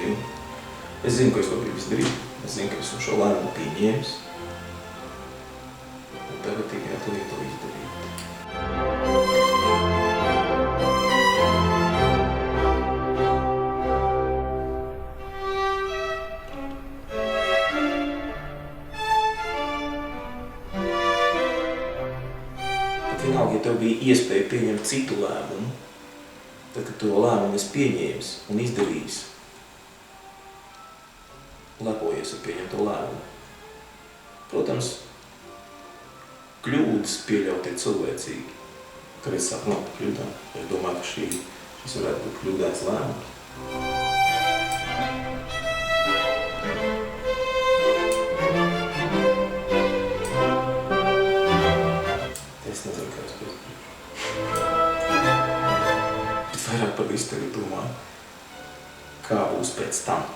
izdarīju. Es zinu, ka es to gribu izdarīt. Es zinu, ka esmu šo lēmumu pieņēmis. Un tagad tikai atliek to izdarīt. Vienalga, ja tev bija iespēja pieņemt citu lēmumu, tad, kad to lēmumu esi pieņēmis un izdarījis, lepojies ar pieņemto lēmumu. Protams, kļūdas pieļaut ir cilvēcīgi. Kāpēc sāk no kļūdām? Es domāju, ka šis varētu būt kļūdēts lēmums. Es nezinu, kā es pēc. Bet vairāk par visu tagad domāju, kā būs pēc tam.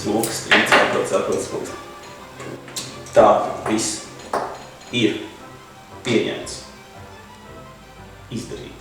Lūks, strīds, atpēc. Tā, viss ir pieņemts, izdarīt.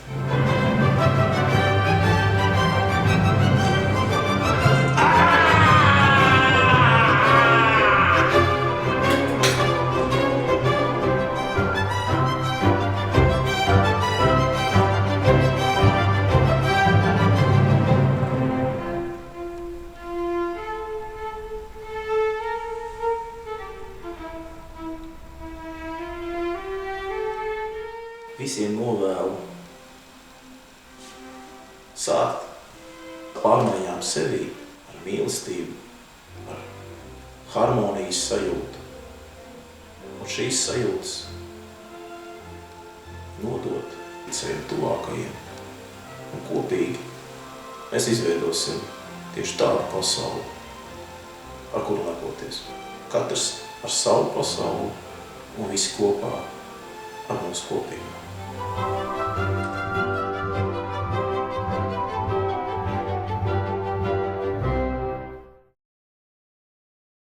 Visiem novēlu sākt pārmaiņām sevī ar mīlestību, ar harmonijas sajūtu. Un šīs sajūtas nodot saviem tuvākajiem. Un kopīgi mēs izveidosim tieši tādu pasauli, ar kuru lepoties. Katrs ar savu pasauli un visi kopā ar mums kopīgi.